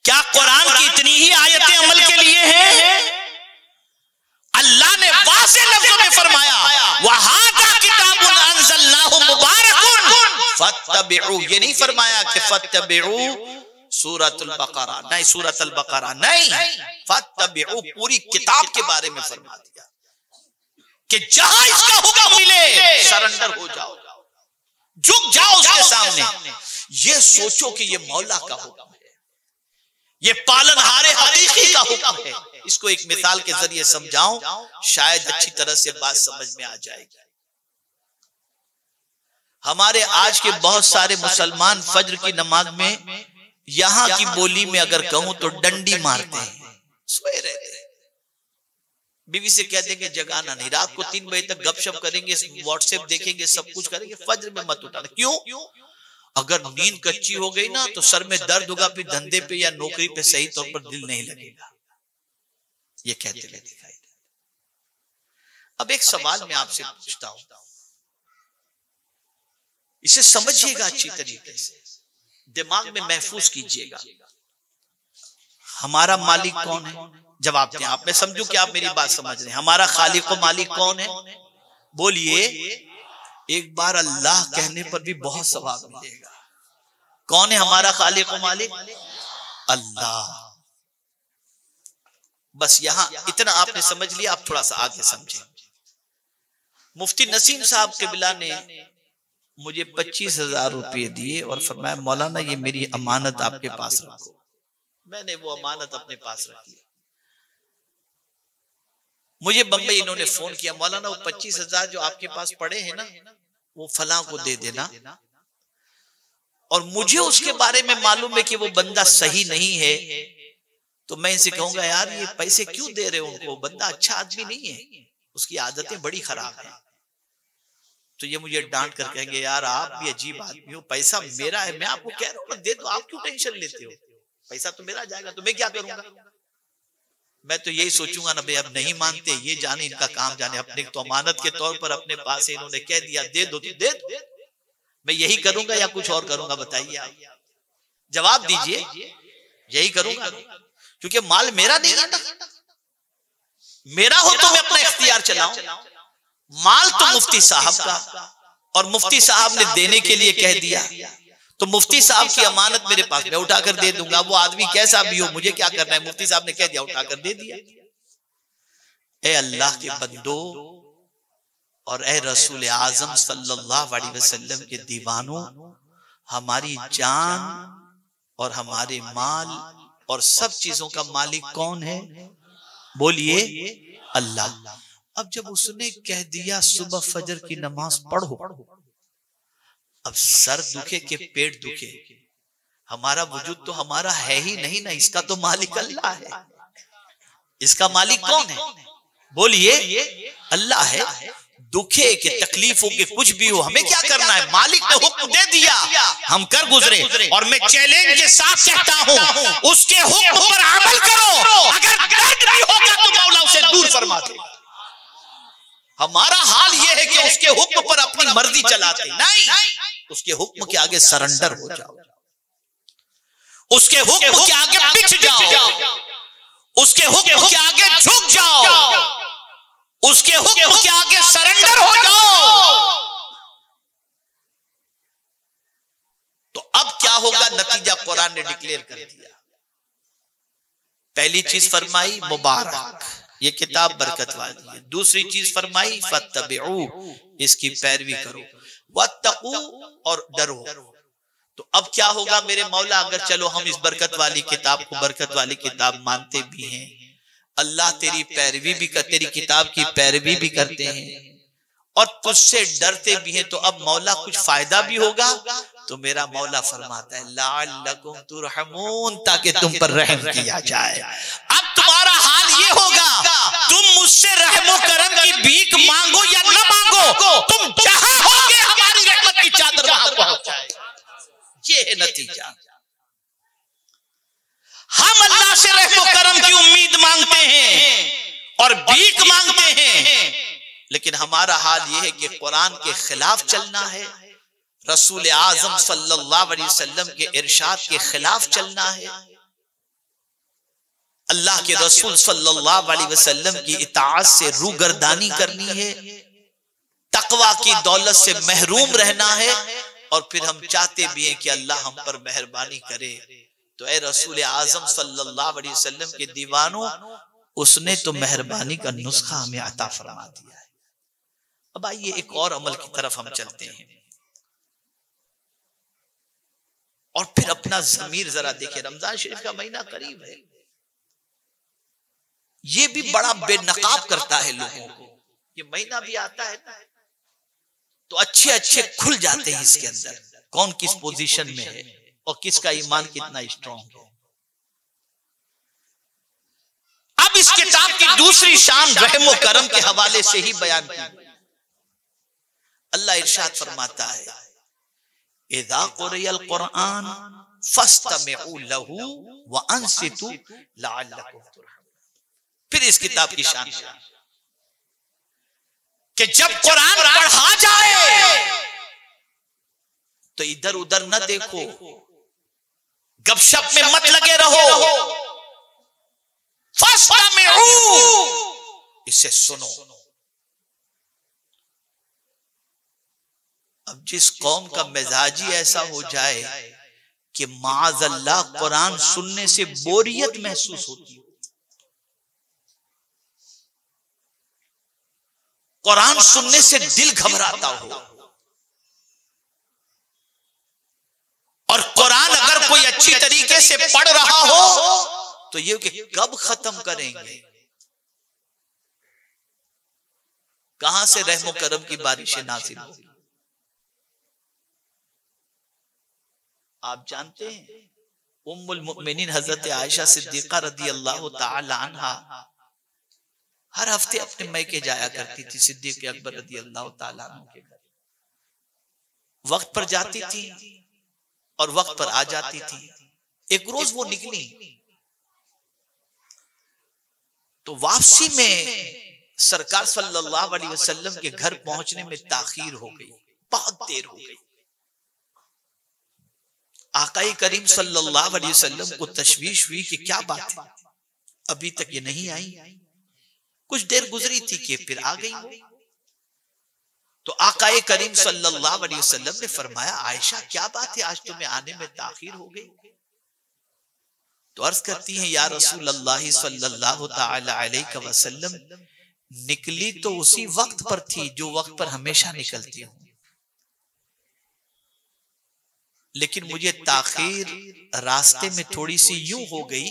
क्या कुरान की इतनी ही आयतें अमल के लिए हैं? अल्लाह ने वाज़े लफ्ज़ों में फरमाया वहादा किताबुन अंज़लनाहु मुबारकुन फत्तबिउ। ये नहीं फरमाया कि फत्तबिउ सूरतुल बकरा, नहीं सूरतुल बकरा नहीं, फत्तबिउ पूरी किताब के बारे में फरमा दिया कि जहां इसका हुक्म मिले सरेंडर हो जाओ, झुक जाओ उसके सामने। ये सोचो कि ये मौला का हुक्म है, ये पालनहारे हकीकी का हुक्म है। इसको एक मिसाल के जरिए समझाऊं, शायद अच्छी तरह से बात समझ में आ जाएगी। हमारे आज के बहुत सारे मुसलमान फज्र की नमाज में यहां की बोली में अगर कहूं तो डंडी मारते हैं, सोए रहते हैं। बीवी से कह देंगे जगाना नहीं, रात को 3 बजे तक गपशप करेंगे, व्हाट्सएप देखेंगे, सब कुछ करेंगे, फज्र में मत उठाना। क्यों? अगर नींद कच्ची हो गई ना तो सर में दर्द होगा, फिर धंधे पे या नौकरी पे सही तौर पर दिल नहीं लगेगा। ये कहते हुए दिखाई दे। अब एक सवाल मैं आपसे पूछता हूं, इसे समझिएगा अच्छी तरीके से, दिमाग में महफूज कीजिएगा। हमारा मालिक कौन है? जवाब दें आप, मैं समझूं कि आप मेरी बात समझ रहे हैं। हमारा खालिक व मालिक कौन है? बोलिए। एक बार अल्लाह कहने पर भी बहुत सवाब मिलेगा। कौन है हमारा खालिक व मालिक? अल्लाह। बस यहां इतना आपने समझ लिया, आप थोड़ा सा आगे समझें। मुफ्ती नसीम साहब क़िबला ने मुझे 25,000 रुपये दिए और फरमाया मौलाना ये मेरी अमानत आपके पास रखो। मैंने वो अमानत अपने पास रखी। मुझे बम्बई इन्होंने फोन किया, मौलाना वो 25,000 जो आपके पास पड़े हैं ना, वो फलां को दे देना। और मुझे उसके बारे में मालूम है कि वो बंदा सही नहीं है, तो मैं इनसे कहूंगा यार ये पैसे क्यों दे रहे हो उनको, बंदा अच्छा आदमी नहीं है, उसकी आदतें बड़ी खराब है। तो ये मुझे डांट कर कहेंगे यार आप भी अजीब आदमी हो, पैसा मेरा है, मैं आपको कह रहा हूँ दे दो, आप क्यों टेंशन लेते हो, पैसा तो मेरा जाएगा, तो मैं क्या करूंगा? मैं तो यही सोचूंगा ना भाई अब नहीं मानते, ये जाने इनका काम जाने, अपने तो अमानत के तौर पर अपने पास है, इन्होंने कह दिया दे दो तो दे दो। मैं यही करूंगा या कुछ और करूंगा? बताइए आप, जवाब दीजिए। यही करूंगा क्योंकि माल मेरा नहीं है ना, मेरा हो तो मैं अपना इख्तियार चलाऊं। माल तो मुफ्ती साहब का, और मुफ्ती साहब ने देने के लिए कह दिया, तो मुफ्ती साहब की अमानत मेरे पास, मैं उठाकर दे दूंगा। वो आदमी कैसा भी हो, मुझे क्या करना है, मुफ्ती साहब ने कह दिया उठाकर दे दिया। ए अल्लाह के बंदो और ए रसूल आजम सल्लल्लाहु अलैहि वसल्लम के दीवानों, हमारी जान और हमारे माल और सब चीजों का मालिक कौन है? बोलिए अल्लाह। अब जब उसने कह दिया सुबह फजर की नमाज पढ़ो, अब सर दुखे के पेट दुखे, हमारा वजूद तो हमारा है ही नहीं ना, इसका तो मालिक अल्लाह है। इसका मालिक कौन है? बोलिए अल्लाह है। दुखे के तकलीफों के कुछ भी हो, हमें क्या करना है? मालिक ने हुक्म दे दिया, हम कर गुजरे। और मैं चैलेंज के साथ कहता हूं, उसके हुक्म पर अमल करो। अगर दर्द भी होगा तो मौला उसे दूर फरमा दे। हमारा हाल यह है कि उसके हुक्म पर अपनी मर्जी चलाते नहीं, उसके हुक्म के आगे सरेंडर हो जाओ, उसके हुक्म के आगे पिछ जाओ, उसके हुक्म के आगे झुक जाओ, उसके हुक्म के आगे सरेंडर हो जाओ। तो अब क्या होगा? नतीजा कुरान ने डिक्लेयर कर दिया। पहली चीज फरमाई मुबारक, ये किताब बरकत वाली है। दूसरी चीज फरमाई फत्तबिऊ, इसकी पैरवी करो, वत्तकू, और डरो। तो अब क्या होगा मेरे मौला? अगर चलो हम इस बरकत वाली किताब को बरकत वाली किताब मानते भी हैं, अल्लाह तेरी पैरवी भी कर, तेरी किताब की पैरवी भी करते हैं और तुझसे डरते भी हैं, तो अब मौला कुछ फायदा भी होगा। तो मेरा मौला फरमाता है लअल्लकुम तुरहमून, ताकि तुम पर रहम किया जाए। अब तुम्हारा हाल ये होगा, तुम मुझसे रहमो करम की भीख मांगो या न मांगो, तुम जहां होगे हमारी रहमत की चादर वहां पहुंच जाए। ये है नतीजा। हम अल्लाह से रहमो करम की उम्मीद मांगते हैं और भीख मांगते हैं, लेकिन हमारा हाल यह है कि कुरान के खिलाफ चलना है, रसूल आजम सल्लल्लाहु अलैहि वसल्लम के इरशाद के खिलाफ चलना है, अल्लाह के रसूल सल्लल्लाहु अलैहि वसल्लम की इताअत से रूगर्दानी करनी है, तकवा की दौलत से महरूम रहना है। और फिर हम चाहते भी हैं कि अल्लाह हम पर मेहरबानी करे। तो ए रसूल आजम सल्लल्लाहु अलैहि वसल्लम के दीवानों, उसने तो मेहरबानी का नुस्खा हमें अता फरमा दिया है। अब आइए एक और अमल की तरफ हम चलते हैं और फिर अपना ज़मीर जरा देखें। रमजान शरीफ का महीना करीब है, ये भी बड़ा बेनकाब करता है लोगों को। ये महीना भी आता है ना, तो अच्छे अच्छे खुल जाते हैं इसके अंदर, कौन किस पोजीशन में है और किसका ईमान कितना स्ट्रांग है। अब इस किताब की दूसरी शान रहम व करम के हवाले से ही बयान की। अल्लाह इरशाद फरमाता है इज़ा क़ुरियल क़ुरआन फस्तमिऊ लहू व अंसितू लअल्लकुम तुरहमून। फिर इस किताब की शान कि जब कुरान पढ़ा जाए तो इधर उधर न देखो, गपशप में मत लगे रहो, फस्तमिऊ, इसे सुनो। अब जिस कौम का मिजाजी ऐसा हो जाए कि माअज़ल्लाह कुरान सुनने से बोरियत महसूस होती हो, कुरान सुनने से दिल घबराता हो, और कुरान अगर कोई अच्छी तरीके से पढ़ रहा हो तो ये कि कब खत्म करेंगे, कहां से रहमो करम की बारिशें नाज़िल होंगी। आप जानते हैं उम्मुल मुमिनीन हजरत आयशा सिद्दीका रदी अल्लाह ताला अन्हा हर हफ्ते अपने मैके जाया करती थी, सिद्दीक अकबर रदी अल्लाह ताला अन्हु के घर। वक्त पर जाती थी और वक्त पर आ जाती थी। एक रोज वो निकली तो वापसी में सरकार सल्लल्लाहु अलैहि वसल्लम के घर पहुंचने में ताखीर हो गई, बहुत देर हो गई। आकाई करीम सल्लल्लाहु अलैहि वसल्लम को तशवीश हुई कि क्या बात है, अभी तक ये नहीं आई। कुछ देर गुजरी थी कि फिर आ गई। तो आकाए करीम सल्लल्लाहु अलैहि वसल्लम ने फरमाया आयशा क्या बात है, आज तुम्हें आने में ताखीर हो गई। तो अर्ज करती हैं या रसूल अल्लाह सल्लल्लाहु ताला अलैहि वसल्लम, निकली तो उसी वक्त पर थी जो वक्त पर हमेशा निकलती हूं, लेकिन मुझे ताखीर रास्ते में थोड़ी सी यूं हो गई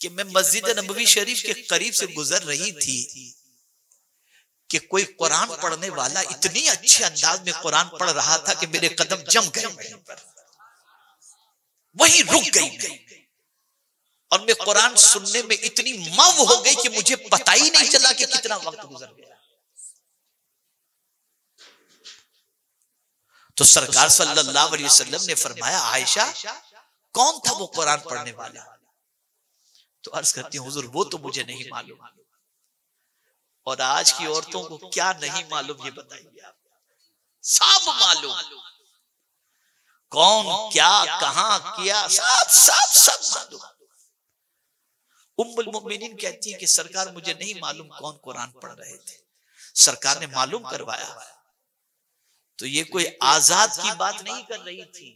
कि मैं मस्जिद नबवी शरीफ के करीब से गुजर रही थी कि कोई कुरान पढ़ने वाला इतनी अच्छे अंदाज में कुरान पढ़ रहा था कि मेरे कदम जम गए, वहीं रुक गई और मैं कुरान सुनने में इतनी मव हो गई कि मुझे पता ही नहीं चला कि कितना वक्त गुजर गया। तो सरकार सल्लल्लाहु अलैहि वसल्लम ने फरमाया, आयशा कौन था वो कुरान पढ़ने वाला? तो अर्ज करती हूँ, हुजूर वो तो मुझे नहीं मालूम। और आज की औरतों को क्या नहीं मालूम ये बताइए आप? सब मालूम, कौन क्या कहां किया, सब मालूम। उम्मुल मोमिनीन कहती हैं कि सरकार मुझे नहीं मालूम कौन कुरान पढ़ रहे थे, सरकार ने मालूम करवाया। तो ये कोई आजाद की बात नहीं कर रही थी,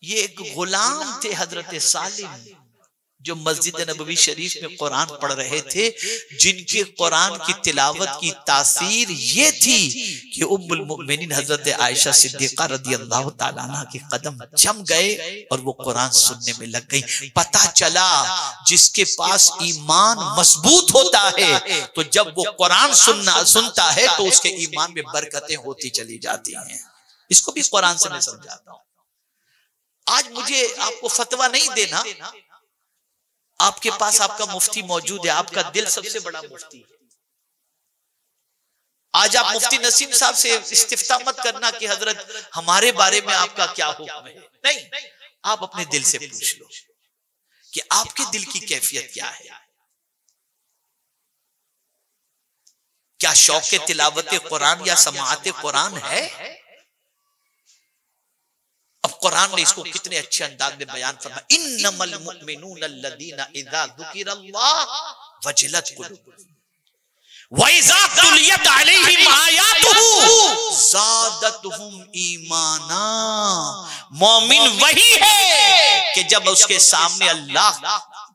ये एक गुलाम थे हजरत सालिम, जो मस्जिद नबवी शरीफ में कुरान पढ़ रहे थे, जिनके कुरान की तिलावत की तासीर ये थी कि उम्मुल मोमिनीन हजरत आयशा सिद्दीका रदियल्लाहु ताला अन्हा के कदम जम गए और वो कुरान सुनने में लग गई। पता चला जिसके पास ईमान मजबूत होता है तो जब वो कुरान सुनता है तो उसके ईमान में बरकतें होती चली जाती हैं। इसको भी कुरान से मैं समझाता हूं। आज मुझे आपको फतवा नहीं देना, आपके पास आपका मुफ्ती मौजूद है, आपका दिल सबसे बड़ा मुफ्ती है। आज आप मुफ्ती नसीम साहब से इस्तिफ्ता मत करना कि हजरत हमारे बारे में आपका क्या हुक्म है, नहीं, आप अपने दिल से पूछ लो कि आपके दिल की कैफियत क्या है। क्या शौक़ तिलावत कुरान या समाअत कुरान है? अब कुरान ने इसको कितने अच्छे अंदाज में बयान फरमाया, इन्नमल मुमिनून अल्लज़ीना इज़ा ज़ुकिरल्लाह वजिलत कुलूबुहुम व इज़ा तुलियत अलैहिम आयातुहु ज़ादतहुम ईमाना। मोमिन वही है कि जब उसके सामने अल्लाह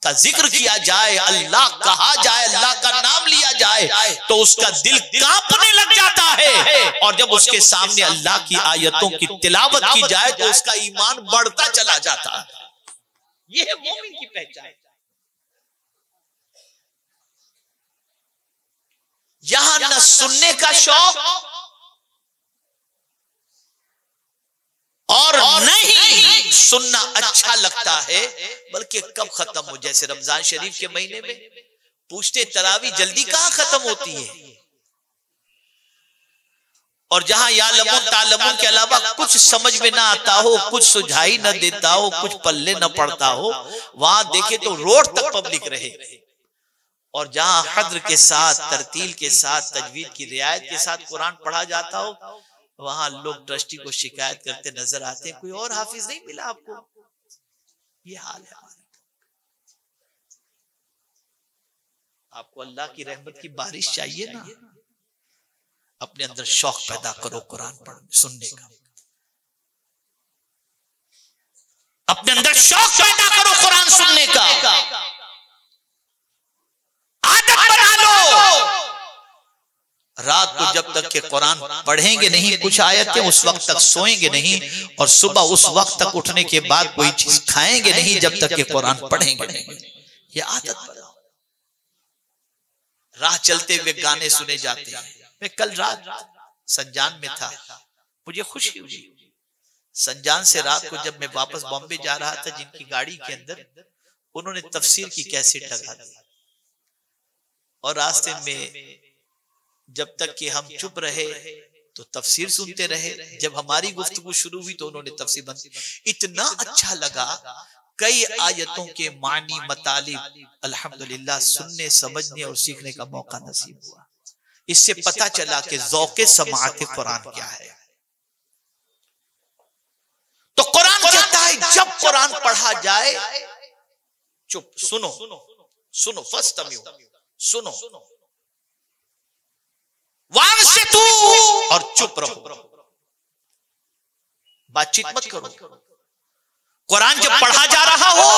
का जिक्र किया जाए, अल्लाह कहा जाए, अल्लाह का नाम लिया जाए तो उसका दिल कांपने लग जाता है, और जब उसके सामने अल्लाह की आयतों की तिलावत की जाए तो उसका ईमान बढ़ता चला जाता है। यह है मोमिन की पहचान। यहां न सुनने का शौक और नहीं सुनना अच्छा लगता है, बल्कि कब खत्म हो। जैसे रमजान शरीफ के महीने में पूछते तरावी जल्दी कहां खत्म होती है, और जहां या लमुन तालमुन के अलावा कुछ समझ में ना आता हो, कुछ सुझाई ना देता हो, कुछ पल्ले ना पड़ता हो, वहां देखे तो रोड तक पब्लिक रहे। और जहां हद्र के साथ, तरतील के साथ, तजवीद की रियायत के साथ कुरान पढ़ा जाता हो, वहां लोग ट्रस्टी को शिकायत करते नजर आते हैं, कोई और हाफिज नहीं मिला आपको। ये हाल है। आपको अल्लाह की रहमत की बारिश चाहिए ना, अपने अंदर शौक पैदा करो कुरान पढ़ने सुनने का, अपने अंदर शौक पैदा करो कुरान सुनने का, आदत बना लो। रात को जब तक के कुरान पढ़ेंगे नहीं कुछ आयतें, उस वक्त तक सोएंगे नहीं, और सुबह उस वक्त तक उठने के बाद कोई चीज खाएंगे नहीं जब तक के कुरान पढ़ेंगे नहीं। ये आदत बनाओ। राह चलते हुए गाने सुने जाते हैं। मैं कल रात संजान में था, मुझे खुशी हुई। संजान से रात को जब मैं वापस बॉम्बे जा रहा था, जिनकी गाड़ी के अंदर उन्होंने तफसीर की कैसेट लगा दी, और रास्ते में जब तक कि हम चुप रहे तो तफसीर सुनते रहे। जब हमारी गुफ्तगू शुरू हुई तो उन्होंने तफसीर बंद। इतना अच्छा लगा, कई आयतों के मानी मतालिब अल्हम्दुलिल्लाह सुनने, समझने और सीखने का मौका नसीब हुआ। इससे पता चला कि ज़ौक़े समाअत कुरान क्या है। तो कुरान कहता है जब कुरान पढ़ा जाए चुप, सुनो सुनो, फस्तमिउ, सुनो, वान से तू, और चुप रहो, बातचीत मत करो। कुरान जब पढ़ा जा रहा हो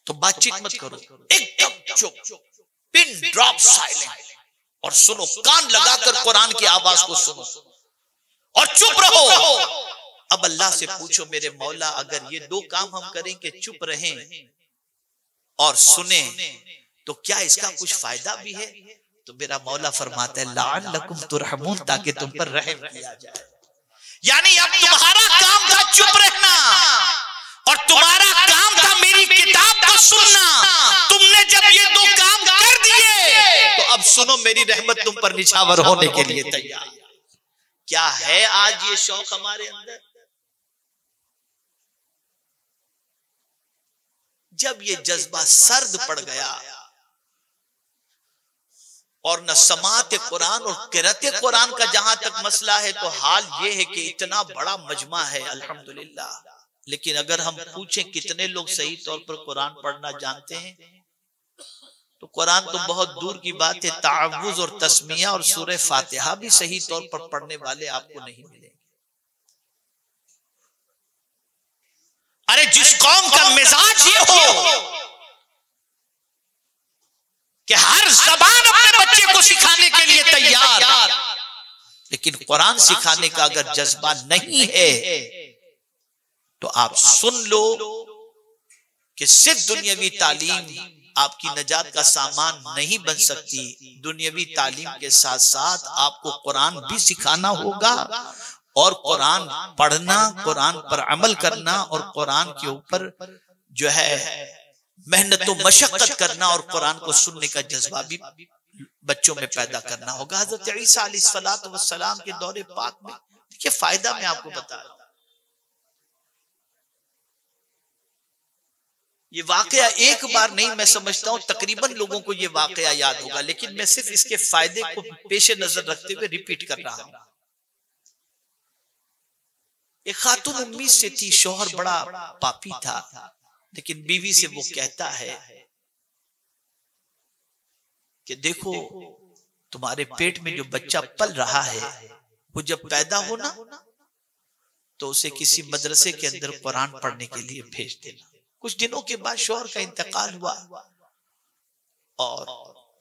तो बातचीत मत करो, एकदम चुप, पिन ड्रॉप साइलेंट, और सुनो, कान लगाकर कुरान की आवाज को सुनो और चुप रहो। अब अल्लाह से पूछो, मेरे मौला अगर ये दो काम हम करें कि चुप रहें और सुने, तो क्या इसका कुछ फायदा भी है? तो मेरा मौला फरमाता है लअल्लकुम तुरहमून, ताकि तुम पर रहम किया जाए। यानी अब तुम्हारा काम था चुप रहना, और तुम्हारा काम था मेरी किताब को सुनना। तुमने जब ये दो काम कर दिए तो अब सुनो, मेरी रहमत तुम पर निछावर होने के लिए तैयार। क्या है आज ये शौक हमारे अंदर? जब ये जज्बा सर्द पड़ गया और न समात कुरान और किराते कुरान का जहां तक मसला है, तो हाल ये है कि इतना बड़ा मजमा है अल्हम्दुलिल्लाह, लेकिन अगर हम पूछें कितने लोग सही तौर पर कुरान पढ़ना जानते हैं, तो कुरान तो बहुत दूर की बात है, तावुज़ और तस्मिया और सूरह फातिहा भी सही तौर पर पढ़ने वाले आपको नहीं मिलेंगे। अरे जिस कौम का मिजाज ये हो कि हर जबान अपने बच्चे को सिखाने के लिए तैयार, लेकिन कुरान सिखाने का अगर जज्बा नहीं है, तो आप सुन लो कि सिर्फ दुनियावी तालीम आपकी नजात का सामान नहीं बन सकती। दुनियावी तालीम के साथ साथ आपको कुरान भी सिखाना होगा, और कुरान पढ़ना, कुरान पर अमल करना, और कुरान के ऊपर जो है मेहनत और मशक्कत करना, और कुरान को सुनने का जज्बा भी बच्चों में पैदा करना होगा। हजरत ईसा अलैहिस्सलाम के दौरे पाक में देखिए फायदा मैं आपको बता रहा हूं। ये वाकया एक बार नहीं, मैं समझता हूं तकरीबन लोगों को ये वाकया याद होगा, लेकिन मैं सिर्फ इसके फायदे को पेश नजर रखते हुए रिपीट कर रहा हूं। एक खातून उम्मीद से थी, शौहर बड़ा पापी था, लेकिन बीवी से वो कहता है कि देखो तुम्हारे पेट में जो बच्चा पल रहा है, वो जब पैदा हो ना, तो उसे किसी मदरसे के अंदर कुरान पढ़ने के लिए भेज देना। कुछ दिनों के बाद शौहर का इंतकाल हुआ, और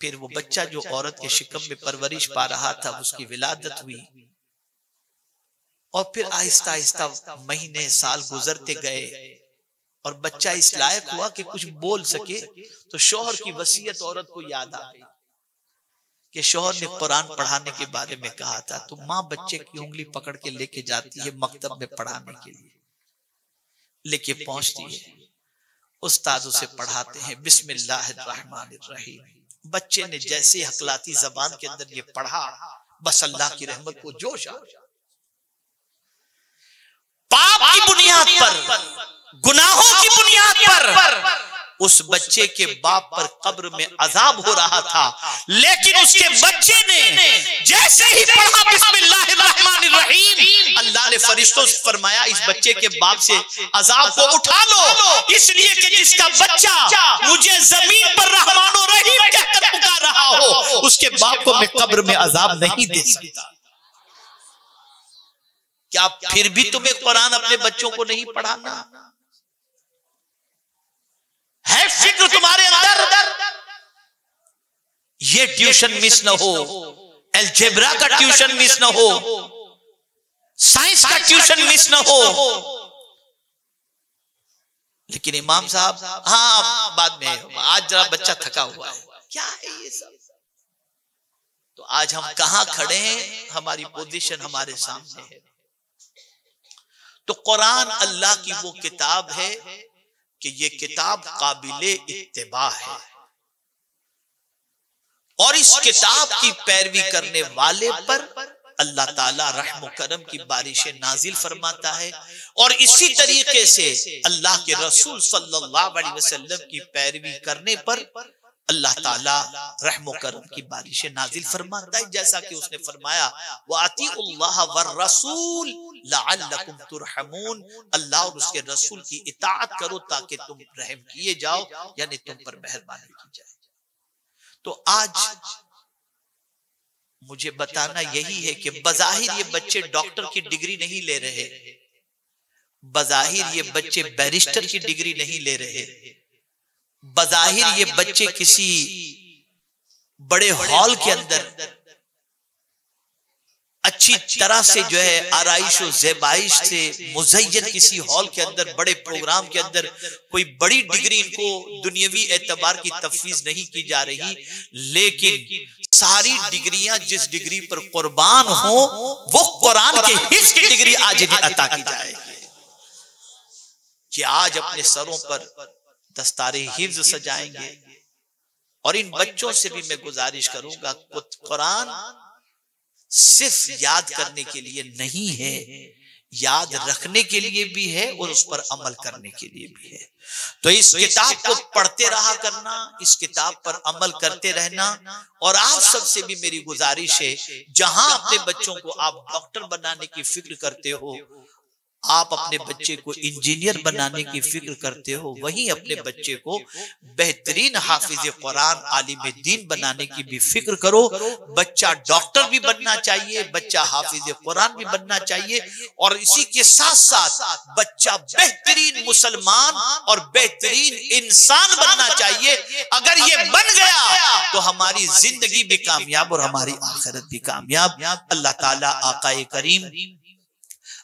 फिर वो बच्चा जो औरत के शिकम में परवरिश पा रहा था, उसकी विलादत हुई, और फिर आहिस्ता आहिस्ता महीने साल गुजरते गए, और बच्चा इस लायक हुआ कि कुछ बोल सके। तो शौहर की वसीयत औरत को याद आ गई कि शौहर ने कुरान पढ़ाने के बारे में कहा था, तो माँ बच्चे की उंगली पकड़ के लेके जाती है मकतब में पढ़ाने के लिए, लेके पहुंचती है, उस्ताद उसे पढ़ाते हैं बिस्मिल्लाहिर्रहमानिर्रहीम। बच्चे ने जैसे हकलाती जबान के अंदर ये पढ़ा, बस अल्लाह की रहमत को जोश आ गया। पाप की बुनियाद पर, गुनाहों की बुनियाद पर उस बच्चे के बाप पर कब्र में अजाब हो रहा था, लेकिन उसके बच्चे ने जैसे ही पढ़ा बिस्मिल्लाहिर्रहमानिर्रहीम, अल्लाह ने फरिश्तों से फरमाया इस बच्चे के बाप से अजाब को उठा लो, इसलिए कि जिसका बच्चा मुझे जमीन पर रहमान और रहीम कहकर पुकार रहा हो, उसके बाप को मैं कब्र में अजाब नहीं दे सकता। क्या फिर भी तुम्हें कुरान अपने बच्चों को नहीं पढ़ाना है? फिक्र तुम्हारे अंदर, ये ट्यूशन मिस न हो, अलजेब्रा का ट्यूशन मिस न हो, साइंस का ट्यूशन मिस न हो। लेकिन इमाम साहब, हाँ बाद में, आज जरा बच्चा थका हुआ है, क्या है ये सब? तो आज हम कहां खड़े हैं, हमारी पोजीशन हमारे सामने है। तो कुरान अल्लाह की वो किताब है कि ये किताब काबिले इत्तिबा है, और इस किताब की पैरवी करने वाले पर अल्लाह ताला रहम करम की बारिशें नाजिल फरमाता है, और इसी तरीके से अल्लाह के रसूल सल्लल्लाहु अलैहि वसल्लम की पैरवी करने पर अल्लाह ताला रहम करम की बारिशें नाजिल फरमाता है। जैसा कि उसने फरमाया वातिउल्लाह वर रसूल लअल्लकुम तुरहमून, अल्लाह और उसके रसूल की इताअत करो ताकि तुम रहम किए जाओ, यानी तुम पर मेहरबानी की जाए। तो आज मुझे बताना यही है कि बज़ाहिर ये बच्चे डॉक्टर की डिग्री नहीं ले रहे, बज़ाहिर ये बच्चे बैरिस्टर की डिग्री नहीं ले रहे, बज़ाहिर ये बच्चे किसी बड़े हॉल के अंदर अच्छी तरह से जो है आराइश और ज़ेबाइश से मुज़य्यन किसी हॉल के अंदर बड़े प्रोग्राम के अंदर कोई बड़ी डिग्री इनको दुनियावी एतबार की तफवीज नहीं की जा रही, लेकिन सारी डिग्रियां जिस डिग्री पर कुर्बान हो वो कुरान के हिफ्ज़ की डिग्री आज इन्हें अता की जाएगी। कि आज अपने सरों पर दस्तारे हिफ्ज़ सजाएंगे, और इन बच्चों से भी मैं गुजारिश करूंगा कुरान सिर्फ याद करने के लिए नहीं है, याद रखने के लिए भी है और उस पर अमल करने के लिए भी है। तो इस किताब को पढ़ते रहा करना, इस किताब पर अमल करते रहना। और आप सबसे भी मेरी गुजारिश है, जहां अपने बच्चों को आप डॉक्टर बनाने की फिक्र करते हो, आप अपने बच्चे को इंजीनियर बनाने की फिक्र करते हो, वहीं अपने बच्चे को बेहतरीन हाफिज कुरान आलिम दीन बनाने की भी फिक्र करो। बच्चा डॉक्टर भी बनना चाहिए, बच्चा हाफिज कुरान भी बनना चाहिए, और इसी के साथ साथ बच्चा बेहतरीन मुसलमान और बेहतरीन इंसान बनना चाहिए। अगर ये बन गया तो हमारी जिंदगी भी कामयाब और हमारी आखिरत भी कामयाब। अल्लाह ताला आकाए करीम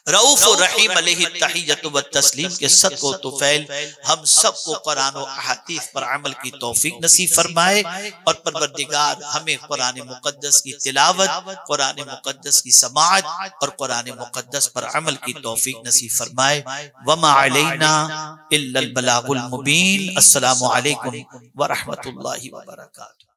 रऊफ और रहीम अलैहि तहियत व तस्लीम के सदक़ो तुफ़ैल हम सबको कुरान और अहादीस पर अमल की तौफीक नसीब फरमाए, और परवरदिगार हमें कुरान मुक़द्दस की तिलावत, कुरान मुक़द्दस की समाअत और कुरान मुक़द्दस पर अमल की तौफीक नसीब फरमाए। वमा अलैना इल्लल बलागुल मुबीन। अस्सलामु अलैकुम व रहमतुल्लाहि व बरकातुहू।